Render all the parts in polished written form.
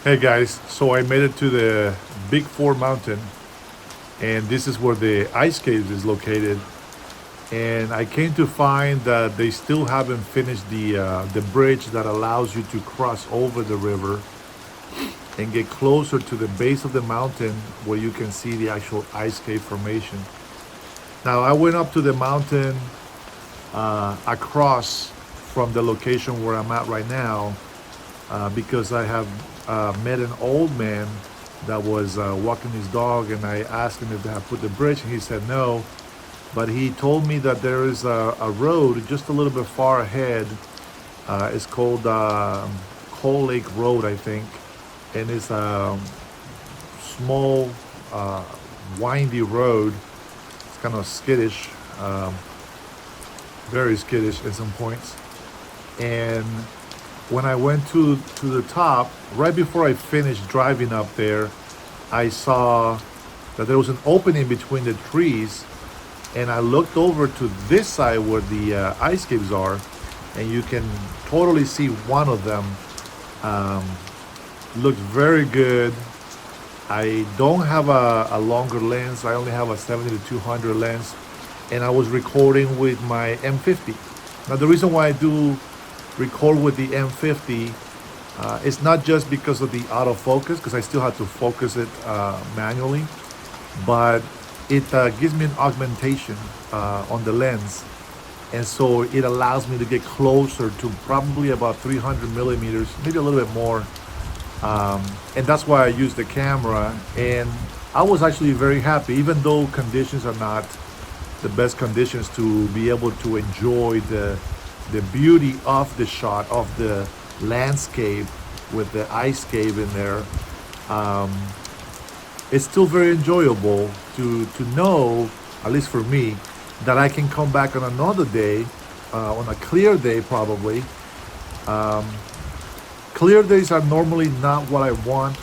Hey guys, so I made it to the Big Four Mountain, and this is where the ice caves is located. And I came to find that they still haven't finished the bridge that allows you to cross over the river and get closer to the base of the mountain where you can see the actual ice cave formation. Now I went up to the mountain across from the location where I'm at right now because I have met an old man that was walking his dog, and I asked him if they have put the bridge, and he said no. But he told me that there is a road just a little bit far ahead. It's called Coal Lake Road, I think, and it's a small, uh, windy road. It's kind of skittish, very skittish at some points. And when I went to the top, right before I finished driving up there, I saw that there was an opening between the trees, and I looked over to this side where the ice caves are, and you can totally see one of them. Um, Looked very good. I don't have a longer lens. I only have a 70 to 200 lens, and I was recording with my M50. Now the reason why I do record with the M50, it's not just because of the autofocus, because I still have to focus it manually, but it gives me an augmentation on the lens, and so it allows me to get closer to probably about 300 millimeters, maybe a little bit more, and that's why I use the camera. And I was actually very happy, even though conditions are not the best conditions to be able to enjoy the beauty of the shot of the landscape with the ice cave in there. Um, it's still very enjoyable to know, at least for me, that I can come back on another day, on a clear day probably. Um, Clear days are normally not what I want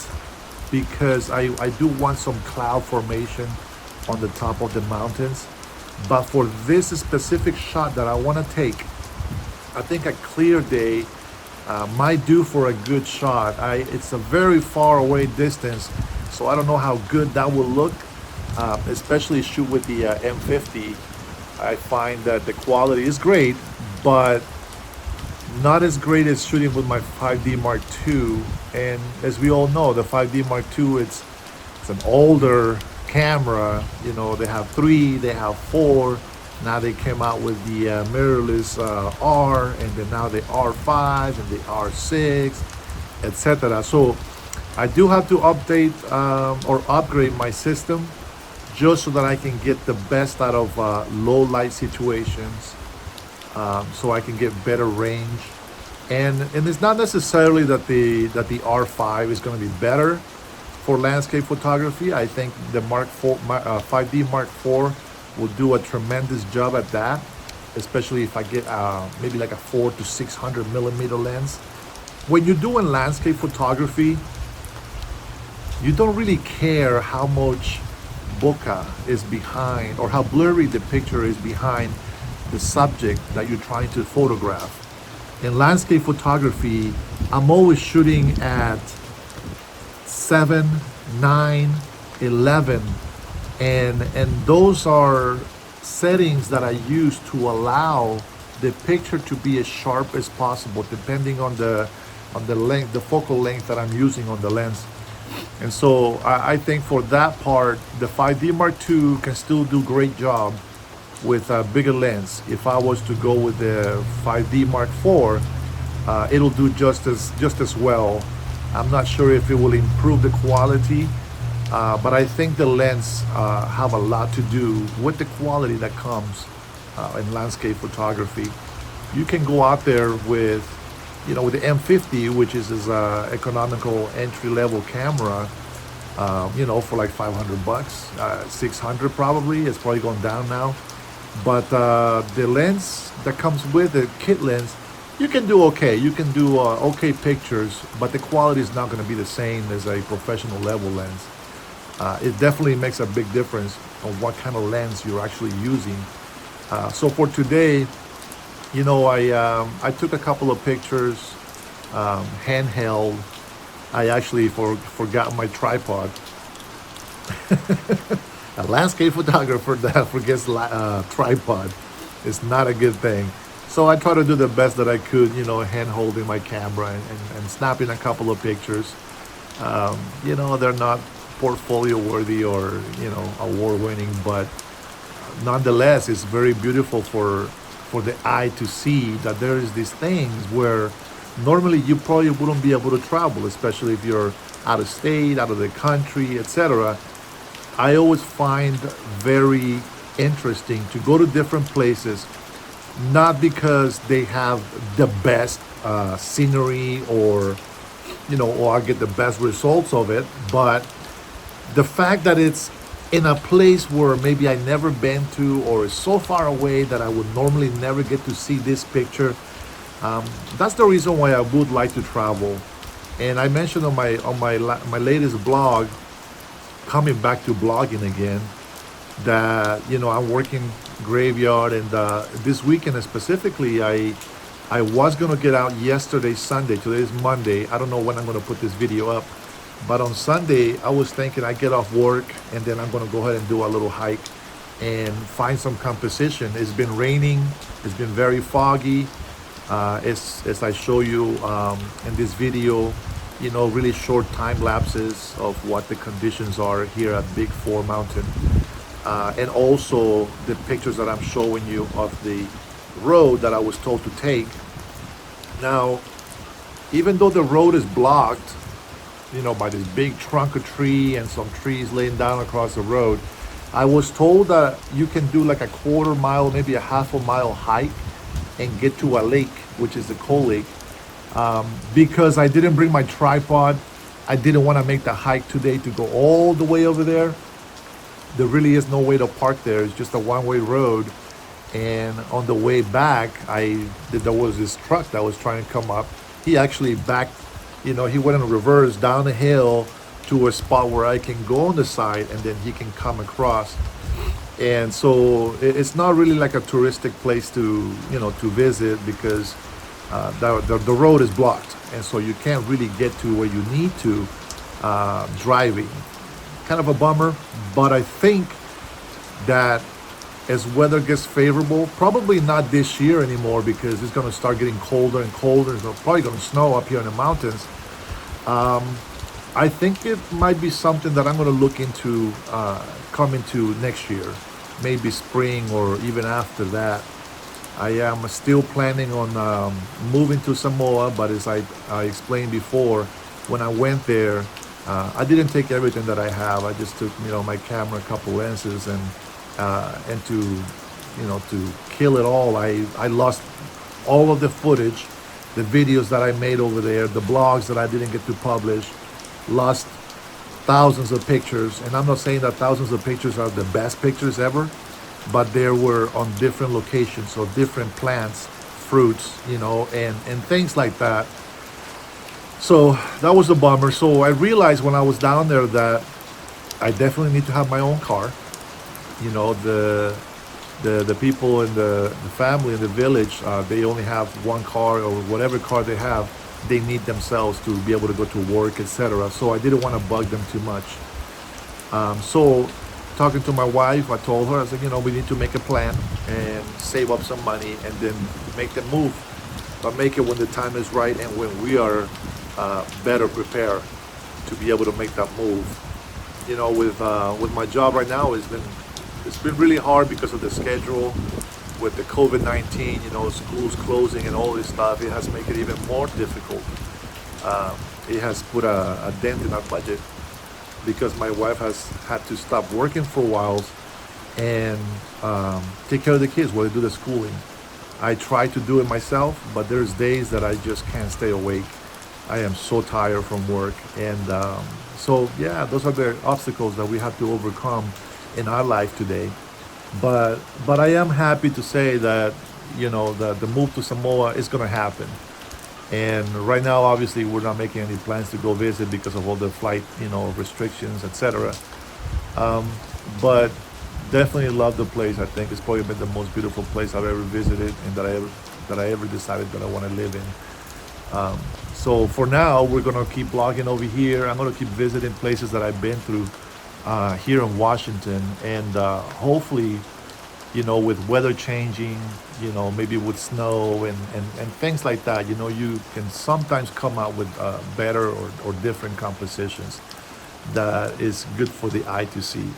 because I do want some cloud formation on the top of the mountains. But for this specific shot that I want to take, I think a clear day might do for a good shot. It's a very far away distance, so I don't know how good that will look, especially shoot with the M50. I find that the quality is great, but not as great as shooting with my 5D Mark II. And as we all know, the 5D Mark II, it's an older camera. You know, they have three, they have four. Now they came out with the mirrorless R, and then now the R5 and the R6, etc. So I do have to update or upgrade my system just so that I can get the best out of low light situations, so I can get better range. And it's not necessarily that the R5 is going to be better for landscape photography. I think the Mark 4, 5D Mark 4 will do a tremendous job at that, especially if I get maybe like a 4 to 600 millimeter lens. When you're doing landscape photography, you don't really care how much bokeh is behind or how blurry the picture is behind the subject that you're trying to photograph. In landscape photography, I'm always shooting at 7, 9, 11, and those are settings that I use to allow the picture to be as sharp as possible, depending on the length, the focal length that I'm using on the lens. And so I think for that part, the 5D Mark II can still do great job with a bigger lens. If I was to go with the 5D Mark IV, it'll do just as well. I'm not sure if it will improve the quality, but I think the lens have a lot to do with the quality that comes in landscape photography. You can go out there with, you know, with the M50, which is this economical entry-level camera, you know, for like 500 bucks, 600 probably. It's probably gone down now. But the lens that comes with the kit lens, you can do okay. You can do okay pictures, but the quality is not going to be the same as a professional level lens. It definitely makes a big difference on what kind of lens you're actually using. So for today, you know, I took a couple of pictures, handheld, I actually forgot my tripod. A landscape photographer that forgets tripod is not a good thing. So I try to do the best that I could, hand holding my camera and snapping a couple of pictures. They're not portfolio worthy or, award winning, but nonetheless, it's very beautiful for the eye to see that there is these things where normally you probably wouldn't be able to travel, especially if you're out of state, out of the country, etc. I always find very interesting to go to different places, not because they have the best scenery or I get the best results of it, but the fact that it's in a place where maybe I never been to or is so far away that I would normally never get to see this picture. That's the reason why I would like to travel. And I mentioned on my latest blog, coming back to blogging again, that I'm working graveyard, and this weekend specifically, I was gonna get out yesterday, Sunday. Today is Monday. I don't know when I'm gonna put this video up, but on Sunday I was thinking I get off work and then I'm gonna go ahead and do a little hike and find some composition. It's been raining. It's been very foggy. As I show you in this video, really short time lapses of what the conditions are here at Big 4 Mountain. And also the pictures that I'm showing you of the road that I was told to take. Now, even though the road is blocked, by this big trunk of tree and some trees laying down across the road, I was told that you can do like a quarter mile, maybe a half a mile hike and get to a lake, which is the Cold Lake. Because I didn't bring my tripod, I didn't want to make the hike today to go all the way over there. There really is no way to park there. It's just a one-way road. And on the way back, there was this truck that was trying to come up. He actually backed, he went in reverse down the hill to a spot where I can go on the side and then he can come across. And so it's not really like a touristic place to visit, because the road is blocked, and so you can't really get to where you need to driving. Kind of a bummer, but I think that as weather gets favorable, probably not this year anymore, because it's going to start getting colder and colder. It's probably going to snow up here in the mountains. I think it might be something that I'm going to look into coming to next year, maybe spring or even after that. I am still planning on moving to Samoa, but as I explained before, when I went there, I didn't take everything that I have. I just took, my camera, a couple lenses, and to kill it all, I lost all of the footage, the videos that I made over there, the blogs that I didn't get to publish, lost thousands of pictures. And I'm not saying that thousands of pictures are the best pictures ever, but they were on different locations, so different plants, fruits, and things like that. So that was a bummer. So I realized when I was down there that I definitely need to have my own car. The people in the family in the village, they only have one car, or whatever car they have, they need themselves to be able to go to work, etc. So I didn't want to bug them too much. So talking to my wife, I told her, I said, we need to make a plan and save up some money and then make the move, but make it when the time is right and when we are better prepared to be able to make that move. With my job right now, it's been really hard because of the schedule with the COVID-19, schools closing and all this stuff. It has made it even more difficult. It has put a dent in our budget, because my wife has had to stop working for a while and take care of the kids while they do the schooling. I try to do it myself, but there's days that I just can't stay awake. I am so tired from work. And so yeah, those are the obstacles that we have to overcome in our life today. But I am happy to say that, the move to Samoa is going to happen. And right now, obviously, we're not making any plans to go visit because of all the flight, restrictions, etc. But definitely love the place. I think it's probably been the most beautiful place I've ever visited, and that I ever decided that I want to live in. So for now, we're gonna keep blogging over here. I'm gonna keep visiting places that I've been through here in Washington, and hopefully, with weather changing, maybe with snow and things like that, you can sometimes come out with better or different compositions that is good for the eye to see.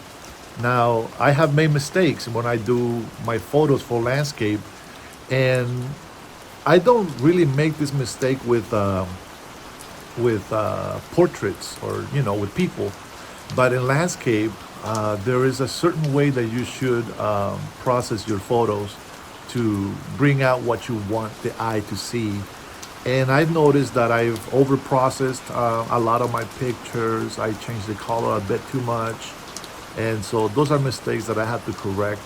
Now, I have made mistakes when I do my photos for landscape, and I don't really make this mistake with portraits or with people, but in landscape, there is a certain way that you should process your photos to bring out what you want the eye to see. And I've noticed that I've over processed a lot of my pictures. I changed the color a bit too much, and so those are mistakes that I have to correct.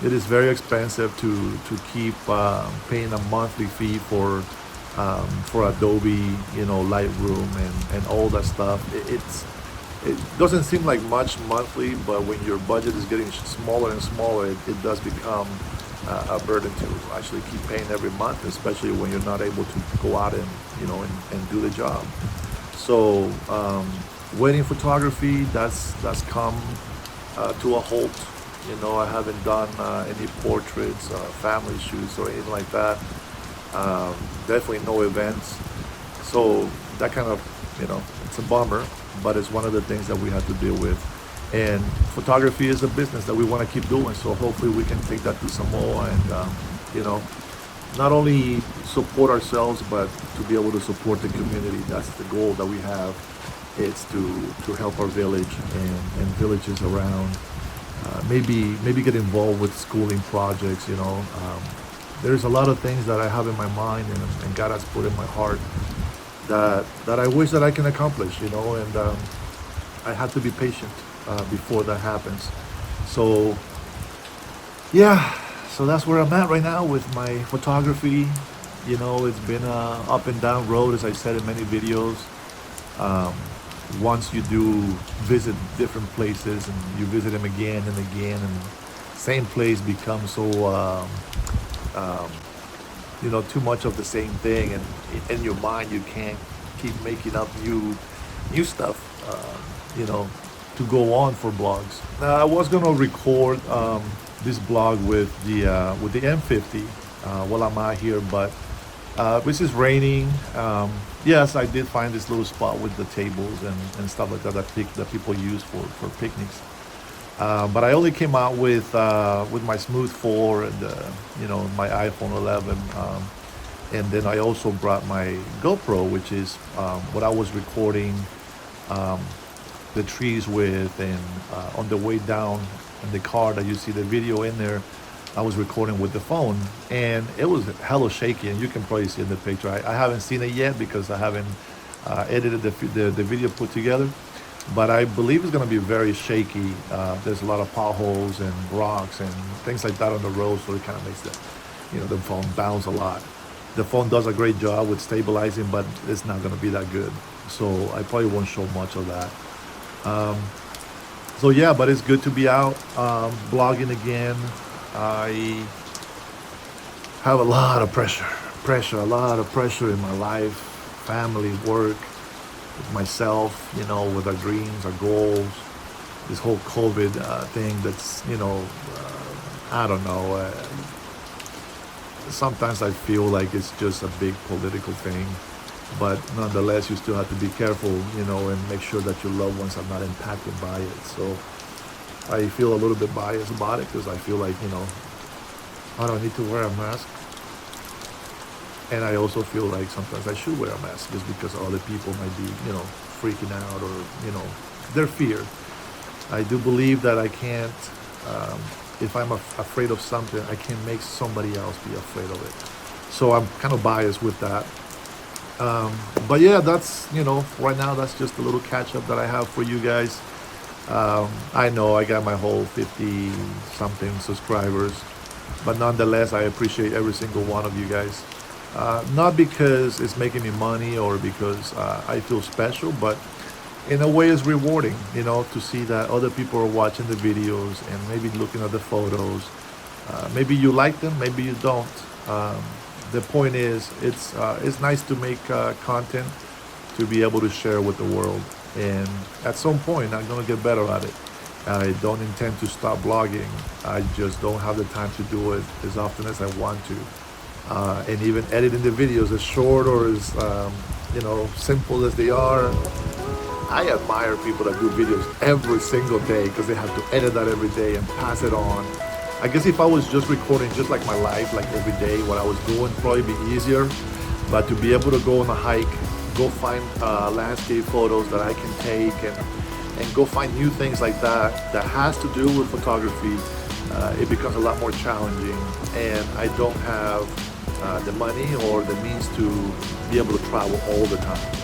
It is very expensive to keep paying a monthly fee for Adobe, Lightroom and all that stuff. It doesn't seem like much monthly, but when your budget is getting smaller and smaller, it does become a burden to actually keep paying every month, especially when you're not able to go out and do the job. So wedding photography, that's come to a halt. I haven't done any portraits, family shoots, or anything like that. Definitely no events. So that kind of, it's a bummer, but it's one of the things that we have to deal with. And photography is a business that we want to keep doing. So hopefully we can take that to Samoa and, not only support ourselves, but to be able to support the community. That's the goal that we have. It's to help our village and villages around. Maybe get involved with schooling projects. There's a lot of things that I have in my mind and God has put in my heart that I wish that I can accomplish. And I have to be patient before that happens. So yeah, so that's where I'm at right now with my photography. It's been a up and down road, as I said in many videos. Once you do visit different places and you visit them again and again, and same place becomes so too much of the same thing, and in your mind you can't keep making up new stuff to go on for blogs. Now, I was gonna record this blog with the M50 while I'm out here, but this is raining. Yes, I did find this little spot with the tables and stuff like that people use for picnics. But I only came out with my Smooth 4 and my iPhone 11, and then I also brought my GoPro, which is what I was recording the trees with, and on the way down in the car that you see the video in there, I was recording with the phone, and it was hella shaky, and you can probably see in the picture. I haven't seen it yet because I haven't edited the video put together, but I believe it's going to be very shaky. There's a lot of potholes and rocks and things like that on the road, so it kind of makes the phone bounce a lot. The phone does a great job with stabilizing, but it's not going to be that good, so I probably won't show much of that. So yeah, but it's good to be out blogging again. I have a lot of pressure, a lot of pressure in my life, family, work, with myself, with our dreams, our goals, this whole COVID thing that's, I don't know. Sometimes I feel like it's just a big political thing, but nonetheless, you still have to be careful, and make sure that your loved ones are not impacted by it. So I feel a little bit biased about it because I feel like, I don't need to wear a mask. And I also feel like sometimes I should wear a mask just because other people might be, freaking out or, their fear. I do believe that I can't, if I'm afraid of something, I can make somebody else be afraid of it. So I'm kind of biased with that. But yeah, that's, right now that's just a little catch up that I have for you guys. I know I got my whole 50 something subscribers, but nonetheless, I appreciate every single one of you guys. Not because it's making me money or because I feel special, but in a way it's rewarding, to see that other people are watching the videos and maybe looking at the photos. Maybe you like them, maybe you don't. the point is, it's nice to make content to be able to share with the world. And at some point, I'm gonna get better at it. I don't intend to stop blogging. I just don't have the time to do it as often as I want to. And even editing the videos, as short or as simple as they are, I admire people that do videos every single day because they have to edit that every day and pass it on. I guess if I was just recording just like my life, like every day, what I was doing, probably be easier. But to be able to go on a hike, go find landscape photos that I can take, and go find new things like that that has to do with photography, it becomes a lot more challenging. And I don't have the money or the means to be able to travel all the time.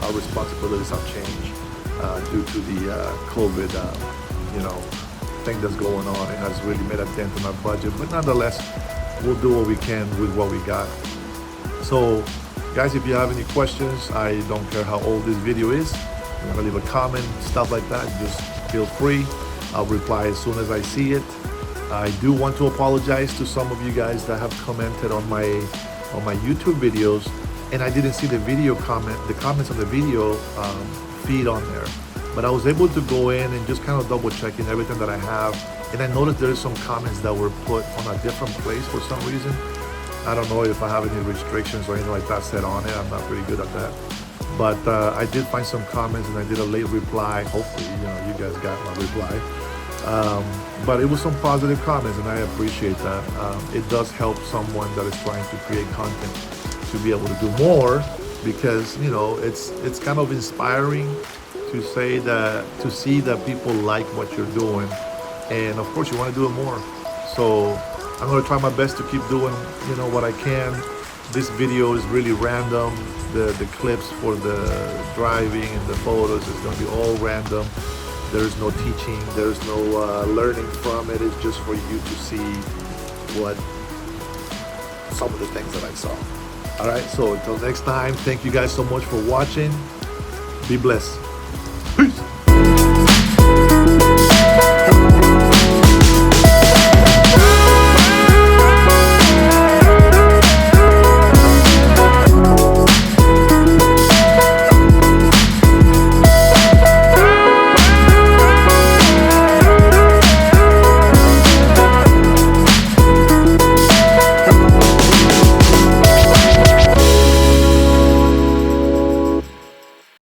Our responsibilities have changed due to the COVID, thing that's going on. It has really made a dent in our budget, but nonetheless, we'll do what we can with what we got. So, guys, if you have any questions, I don't care how old this video is. If you want to leave a comment, stuff like that, just feel free. I'll reply as soon as I see it. I do want to apologize to some of you guys that have commented on my YouTube videos, and I didn't see the comments on the video feed on there. But I was able to go in and just kind of double checking everything that I have, and I noticed there's some comments that were put on a different place for some reason. I don't know if I have any restrictions or anything like that set on it. I'm not pretty good at that. But I did find some comments, and I did a late reply. Hopefully, you guys got my reply. But it was some positive comments, and I appreciate that. It does help someone that is trying to create content to be able to do more, because it's kind of inspiring to see that people like what you're doing, and of course you want to do it more. So I'm going to try my best to keep doing what I can. This video is really random. The clips for the driving and the photos is going to be all random. There's no teaching, there's no learning from it. It's just for you to see some of the things that I saw. All right, so until next time, thank you guys so much for watching. Be blessed. Peace.